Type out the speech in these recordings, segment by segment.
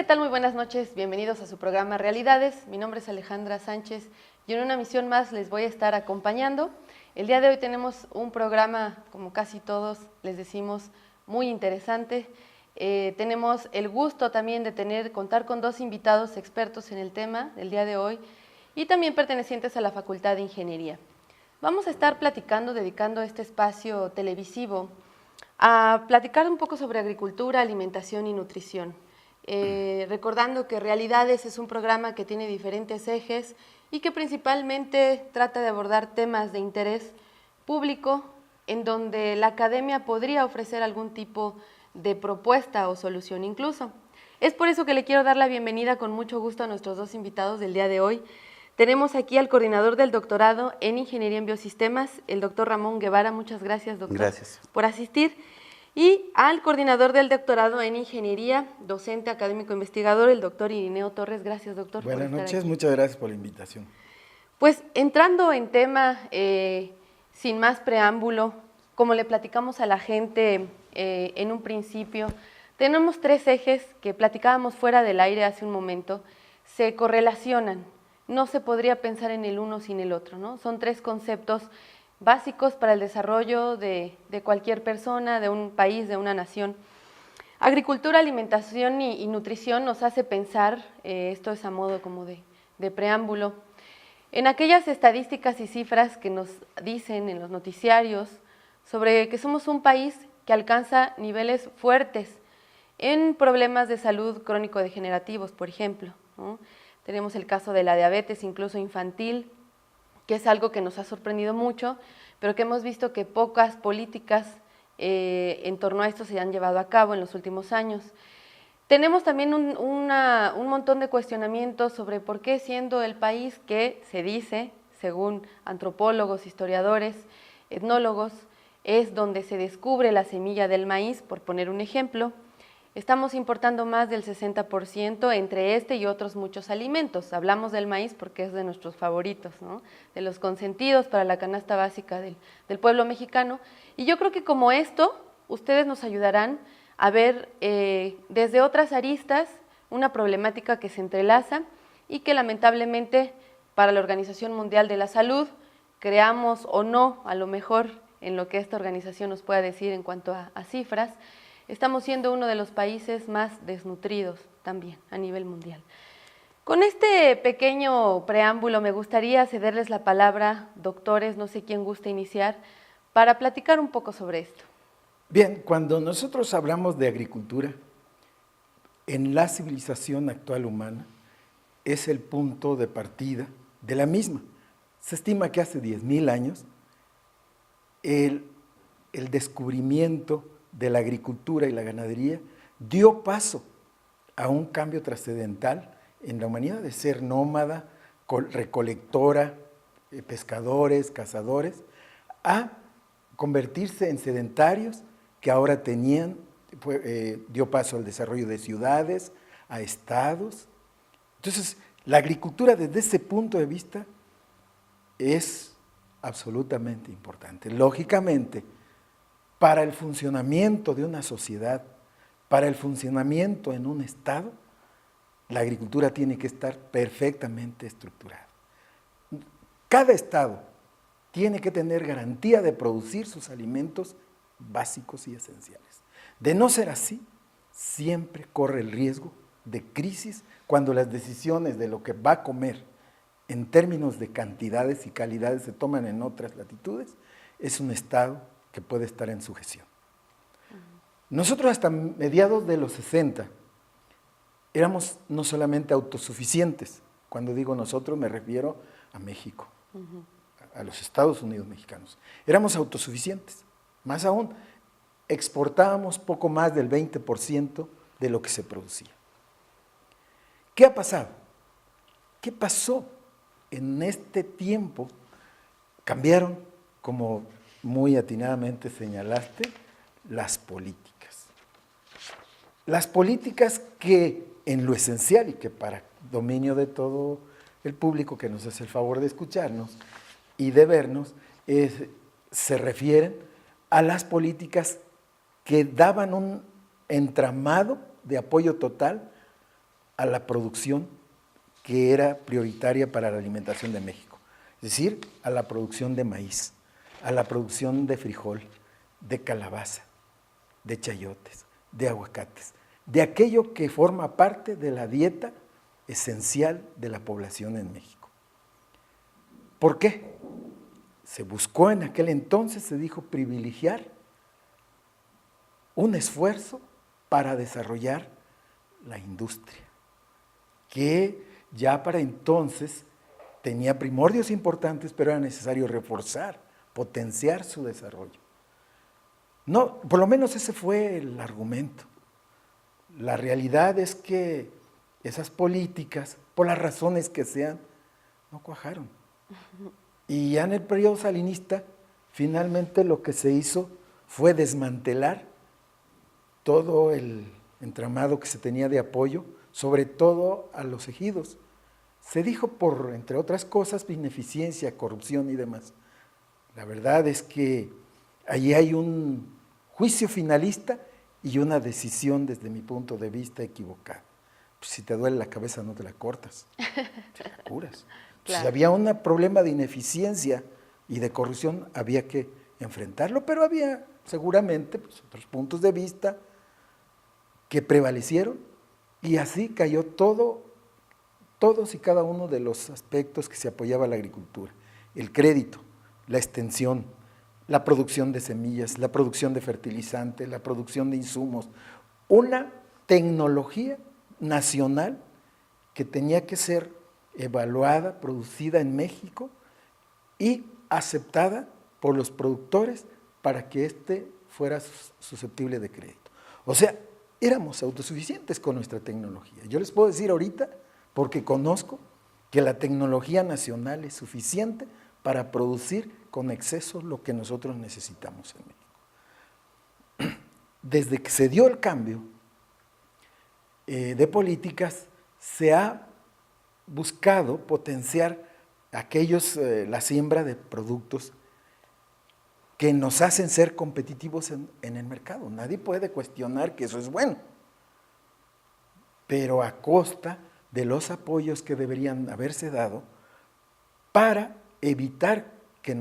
¿qué tal? Muy buenas noches, bienvenidos a su programa Realidades. Mi nombre es Alejandra Sánchez y en una emisión más les voy a estar acompañando. El día de hoy tenemos un programa, como casi todos les decimos, muy interesante. Tenemos el gusto también de contar con dos invitados expertos en el tema del día de hoy y también pertenecientes a la Facultad de Ingeniería. Vamos a estar dedicando este espacio televisivo a platicar un poco sobre agricultura, alimentación y nutrición. Recordando que Realidades es un programa que tiene diferentes ejes y que principalmente trata de abordar temas de interés público en donde la academia podría ofrecer algún tipo de propuesta o solución incluso. Es por eso que le quiero dar la bienvenida con mucho gusto a nuestros dos invitados del día de hoy. Tenemos aquí al coordinador del doctorado en Ingeniería en Biosistemas, el doctor Ramón Guevara. Muchas gracias, doctor, por asistir. Y al coordinador del doctorado en Ingeniería, docente académico investigador, el doctor Irineo Torres. Gracias, doctor. Buenas noches, muchas gracias por la invitación. Pues entrando en tema, sin más preámbulo, como le platicamos a la gente en un principio, tenemos tres ejes que platicábamos fuera del aire hace un momento, se correlacionan, no se podría pensar en el uno sin el otro, ¿no? Son tres conceptos básicos para el desarrollo de cualquier persona, de un país, de una nación. Agricultura, alimentación y nutrición nos hace pensar, esto es a modo como de preámbulo, en aquellas estadísticas y cifras que nos dicen en los noticiarios sobre que somos un país que alcanza niveles fuertes en problemas de salud crónico-degenerativos, por ejemplo, ¿no? Tenemos el caso de la diabetes, incluso infantil, que es algo que nos ha sorprendido mucho, pero que hemos visto que pocas políticas en torno a esto se han llevado a cabo en los últimos años. Tenemos también un montón de cuestionamientos sobre por qué, siendo el país que se dice, según antropólogos, historiadores, etnólogos, es donde se descubre la semilla del maíz, por poner un ejemplo, estamos importando más del 60% entre este y otros muchos alimentos. Hablamos del maíz porque es de nuestros favoritos, ¿no? De los consentidos para la canasta básica del pueblo mexicano. Y yo creo que como esto, ustedes nos ayudarán a ver desde otras aristas una problemática que se entrelaza y que lamentablemente para la Organización Mundial de la Salud, creamos o no, a lo mejor en lo que esta organización nos pueda decir en cuanto a cifras, estamos siendo uno de los países más desnutridos también a nivel mundial. Con este pequeño preámbulo me gustaría cederles la palabra, doctores, no sé quién gusta iniciar, para platicar un poco sobre esto. Bien, cuando nosotros hablamos de agricultura, en la civilización actual humana, es el punto de partida de la misma. Se estima que hace 10,000 años el descubrimiento de la agricultura y la ganadería dio paso a un cambio trascendental en la humanidad de ser nómada, recolectora, pescadores, cazadores, a convertirse en sedentarios que ahora dio paso al desarrollo de ciudades, a estados. Entonces, la agricultura desde ese punto de vista es absolutamente importante. Lógicamente, para el funcionamiento de una sociedad, para el funcionamiento en un estado, la agricultura tiene que estar perfectamente estructurada. Cada estado tiene que tener garantía de producir sus alimentos básicos y esenciales. De no ser así, siempre corre el riesgo de crisis cuando las decisiones de lo que va a comer en términos de cantidades y calidades se toman en otras latitudes, es un estado que puede estar en sujeción. Nosotros hasta mediados de los 60 éramos no solamente autosuficientes, cuando digo nosotros me refiero a México, a los Estados Unidos mexicanos. Éramos autosuficientes, más aún, exportábamos poco más del 20% de lo que se producía. ¿Qué ha pasado? ¿Qué pasó en este tiempo? Cambiaron, como muy atinadamente señalaste, las políticas. Las políticas que en lo esencial y que para dominio de todo el público que nos hace el favor de escucharnos y de vernos, se refieren a las políticas que daban un entramado de apoyo total a la producción que era prioritaria para la alimentación de México, es decir, a la producción de maíz, a la producción de frijol, de calabaza, de chayotes, de aguacates, de aquello que forma parte de la dieta esencial de la población en México. ¿Por qué? Se buscó en aquel entonces, se dijo, privilegiar un esfuerzo para desarrollar la industria, que ya para entonces tenía primordios importantes, pero era necesario reforzar, potenciar su desarrollo. No, por lo menos ese fue el argumento. La realidad es que esas políticas, por las razones que sean, no cuajaron. Y ya en el periodo salinista, finalmente lo que se hizo fue desmantelar todo el entramado que se tenía de apoyo, sobre todo a los ejidos. Se dijo por, entre otras cosas, ineficiencia, corrupción y demás. La verdad es que allí hay un juicio finalista y una decisión, desde mi punto de vista, equivocada. Pues si te duele la cabeza, no te la cortas, te la curas. Claro. Si había un problema de ineficiencia y de corrupción, había que enfrentarlo, pero había seguramente pues, otros puntos de vista que prevalecieron y así cayó todos y cada uno de los aspectos que se apoyaba a la agricultura. El crédito, la extensión, la producción de semillas, la producción de fertilizantes, la producción de insumos, una tecnología nacional que tenía que ser evaluada, producida en México y aceptada por los productores para que éste fuera susceptible de crédito. O sea, éramos autosuficientes con nuestra tecnología. Yo les puedo decir ahorita, porque conozco, que la tecnología nacional es suficiente para producir con exceso lo que nosotros necesitamos en México. Desde que se dio el cambio de políticas, se ha buscado potenciar la siembra de productos que nos hacen ser competitivos en el mercado. Nadie puede cuestionar que eso es bueno, pero a costa de los apoyos que deberían haberse dado para evitar que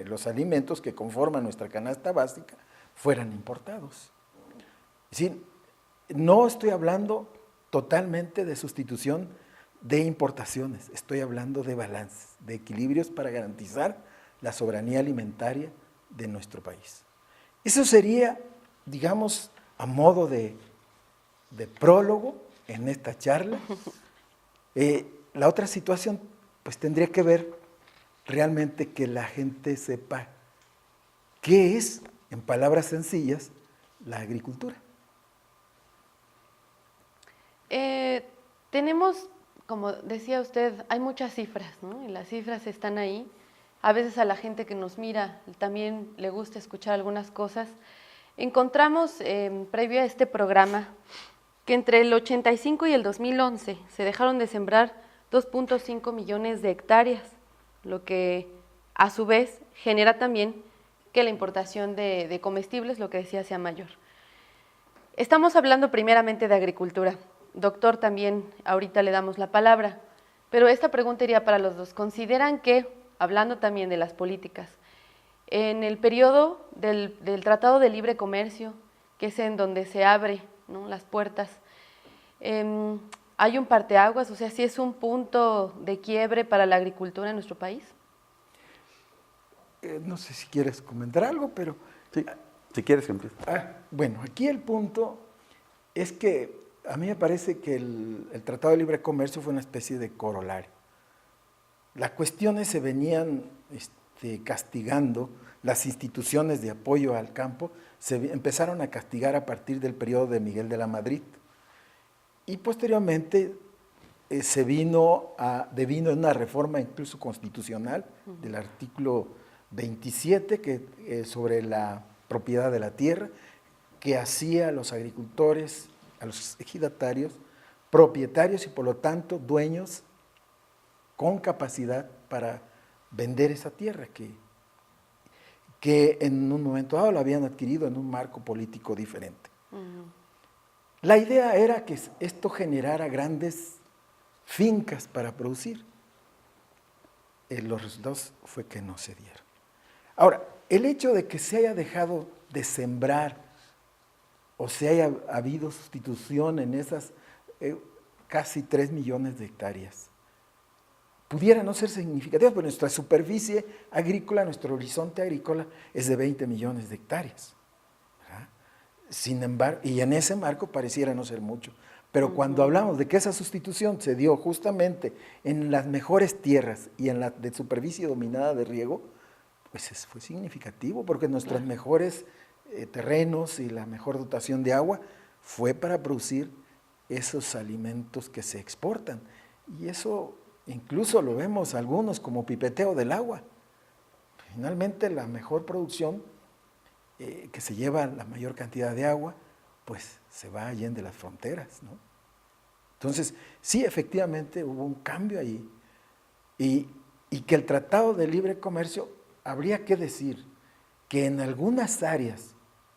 los alimentos que conforman nuestra canasta básica fueran importados. Es decir, no estoy hablando totalmente de sustitución de importaciones, estoy hablando de balances, de equilibrios para garantizar la soberanía alimentaria de nuestro país. Eso sería, digamos, a modo de prólogo en esta charla. La otra situación, pues tendría que ver realmente que la gente sepa qué es, en palabras sencillas, la agricultura. Tenemos, como decía usted, hay muchas cifras, ¿no? Y las cifras están ahí. A veces a la gente que nos mira también le gusta escuchar algunas cosas. Encontramos, previo a este programa, que entre el 85 y el 2011 se dejaron de sembrar 2.5 millones de hectáreas, lo que a su vez genera también que la importación de comestibles, lo que decía, sea mayor. Estamos hablando primeramente de agricultura. Doctor, también ahorita le damos la palabra, pero esta pregunta iría para los dos. ¿Consideran que, hablando también de las políticas, en el periodo del Tratado de Libre Comercio, que es en donde se abre, ¿no?, las puertas, hay un parteaguas? O sea, ¿sí es un punto de quiebre para la agricultura en nuestro país? No sé si quieres comentar algo, pero... Sí, si quieres que empiece. Bueno, aquí el punto es que a mí me parece que el Tratado de Libre Comercio fue una especie de corolario. Las cuestiones se venían castigando, las instituciones de apoyo al campo se empezaron a castigar a partir del periodo de Miguel de la Madrid. Y posteriormente se devino en una reforma incluso constitucional del artículo 27 sobre la propiedad de la tierra, que hacía a los agricultores, a los ejidatarios, propietarios y por lo tanto dueños con capacidad para vender esa tierra que en un momento dado la habían adquirido en un marco político diferente. La idea era que esto generara grandes fincas para producir. Los resultados fue que no se dieron. Ahora, el hecho de que se haya dejado de sembrar o se haya habido sustitución en esas casi 3 millones de hectáreas, pudiera no ser significativo, pero nuestra superficie agrícola, nuestro horizonte agrícola es de 20 millones de hectáreas. ¿Verdad? Sin embargo, y en ese marco pareciera no ser mucho. Pero cuando hablamos de que esa sustitución se dio justamente en las mejores tierras y en la de superficie dominada de riego, pues fue significativo, porque nuestros mejores terrenos y la mejor dotación de agua fue para producir esos alimentos que se exportan. Y eso incluso lo vemos algunos como pipeteo del agua. Finalmente la mejor producción que se lleva la mayor cantidad de agua, pues se va allende las fronteras, ¿no? Entonces, sí, efectivamente hubo un cambio ahí, y que el Tratado de Libre Comercio, habría que decir que en algunas áreas,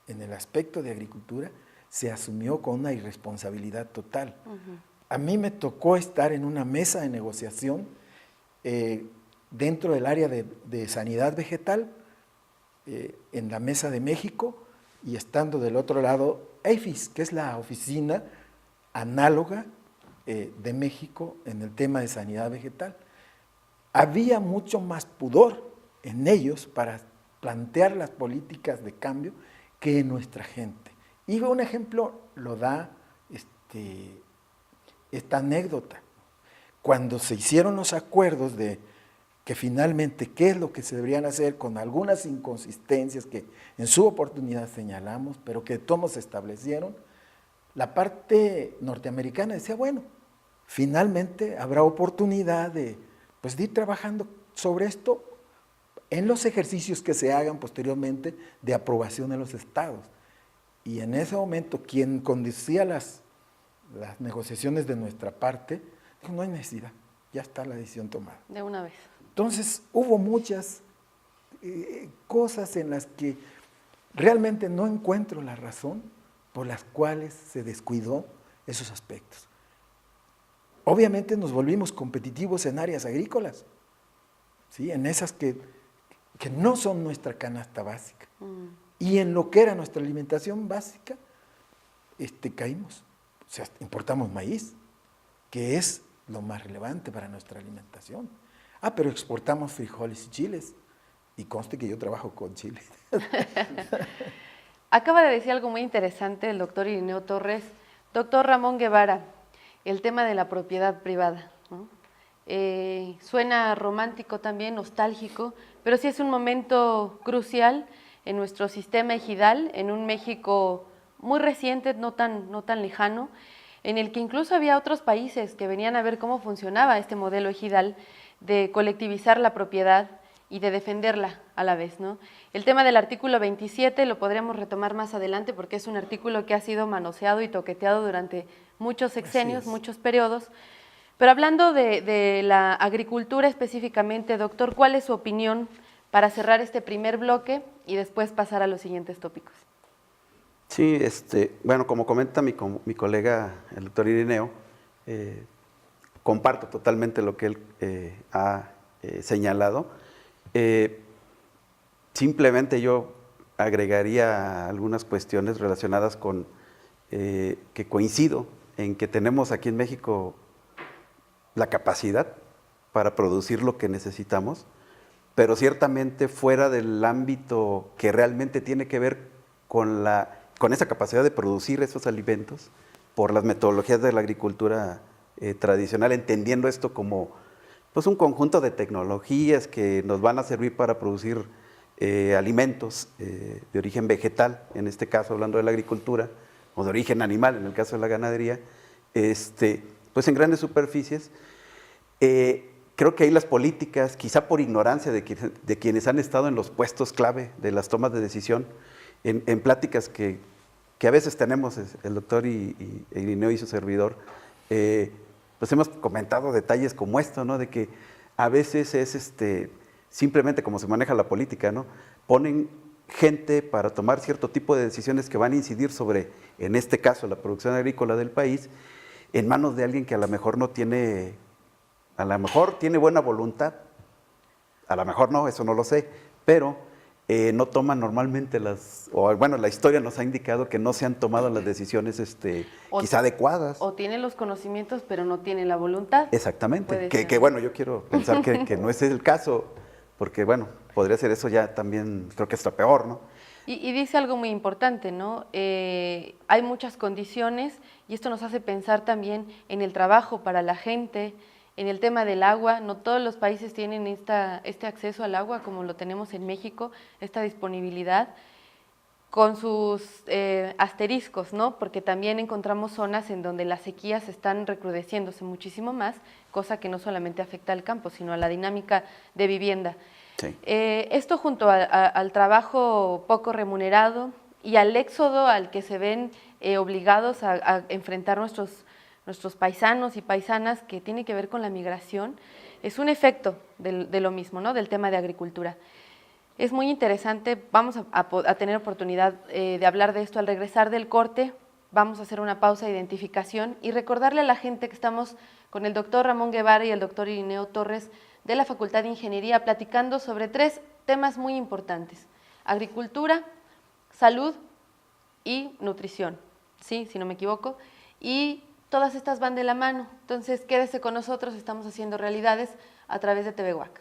en el aspecto de agricultura, se asumió con una irresponsabilidad total. A mí me tocó estar en una mesa de negociación dentro del área de sanidad vegetal, en la Mesa de México, y estando del otro lado APHIS, que es la oficina análoga de México en el tema de sanidad vegetal. Había mucho más pudor en ellos para plantear las políticas de cambio que en nuestra gente. Y un ejemplo lo da esta anécdota. Cuando se hicieron los acuerdos de que finalmente qué es lo que se deberían hacer, con algunas inconsistencias que en su oportunidad señalamos, pero que todos se establecieron, la parte norteamericana decía, bueno, finalmente habrá oportunidad de ir trabajando sobre esto en los ejercicios que se hagan posteriormente de aprobación en los estados. Y en ese momento, quien conducía las negociaciones de nuestra parte, dijo, no hay necesidad, ya está la decisión tomada. De una vez. Entonces, hubo muchas cosas en las que realmente no encuentro la razón por las cuales se descuidó esos aspectos. Obviamente nos volvimos competitivos en áreas agrícolas, ¿sí? En esas que no son nuestra canasta básica. Y en lo que era nuestra alimentación básica, caímos. O sea, importamos maíz, que es lo más relevante para nuestra alimentación. Pero exportamos frijoles y chiles. Y conste que yo trabajo con chiles. Acaba de decir algo muy interesante el doctor Irineo Torres. Doctor Ramón Guevara, el tema de la propiedad privada, ¿no? Suena romántico también, nostálgico, pero sí es un momento crucial en nuestro sistema ejidal, en un México muy reciente, no tan lejano, en el que incluso había otros países que venían a ver cómo funcionaba este modelo ejidal de colectivizar la propiedad y de defenderla a la vez, ¿no? El tema del artículo 27 lo podremos retomar más adelante porque es un artículo que ha sido manoseado y toqueteado durante muchos sexenios, muchos periodos. Pero hablando de la agricultura específicamente, doctor, ¿cuál es su opinión para cerrar este primer bloque y después pasar a los siguientes tópicos? Sí, bueno, como comenta mi colega, el doctor Irineo, comparto totalmente lo que él ha señalado. Simplemente yo agregaría algunas cuestiones relacionadas con que coincido en que tenemos aquí en México la capacidad para producir lo que necesitamos, pero ciertamente fuera del ámbito que realmente tiene que ver con esa capacidad de producir esos alimentos por las metodologías de la agricultura tradicional, entendiendo esto como un conjunto de tecnologías que nos van a servir para producir alimentos de origen vegetal, en este caso hablando de la agricultura, o de origen animal, en el caso de la ganadería, pues en grandes superficies. Creo que ahí las políticas, quizá por ignorancia de quienes han estado en los puestos clave de las tomas de decisión, en pláticas que a veces tenemos el doctor Irineo y su servidor, pues hemos comentado detalles como esto, ¿no? De que a veces es simplemente como se maneja la política, ¿no? Ponen gente para tomar cierto tipo de decisiones que van a incidir sobre, en este caso, la producción agrícola del país, en manos de alguien que a lo mejor no tiene, a lo mejor tiene buena voluntad, a lo mejor no, eso no lo sé, pero no toman normalmente la historia nos ha indicado que no se han tomado las decisiones quizá adecuadas. O tiene los conocimientos, pero no tiene la voluntad. Exactamente, que bueno, yo quiero pensar que no ese es el caso, porque bueno, podría ser eso ya también, creo que está peor, ¿no? Y dice algo muy importante, ¿no? Hay muchas condiciones y esto nos hace pensar también en el trabajo para la gente, en el tema del agua. No todos los países tienen este acceso al agua como lo tenemos en México, esta disponibilidad, con sus asteriscos, ¿no? Porque también encontramos zonas en donde las sequías están recrudeciéndose muchísimo más, cosa que no solamente afecta al campo, sino a la dinámica de vivienda. Sí. Esto junto al trabajo poco remunerado y al éxodo al que se ven obligados a enfrentar nuestros paisanos y paisanas, que tiene que ver con la migración, es un efecto de lo mismo, ¿no? Del tema de agricultura. Es muy interesante, vamos a tener oportunidad de hablar de esto al regresar del corte. Vamos a hacer una pausa de identificación y recordarle a la gente que estamos con el doctor Ramón Guevara y el doctor Irineo Torres de la Facultad de Ingeniería, platicando sobre 3 temas muy importantes: agricultura, salud y nutrición, ¿sí? Si no me equivoco, y todas estas van de la mano. Entonces quédese con nosotros, estamos haciendo realidades a través de TV UAC.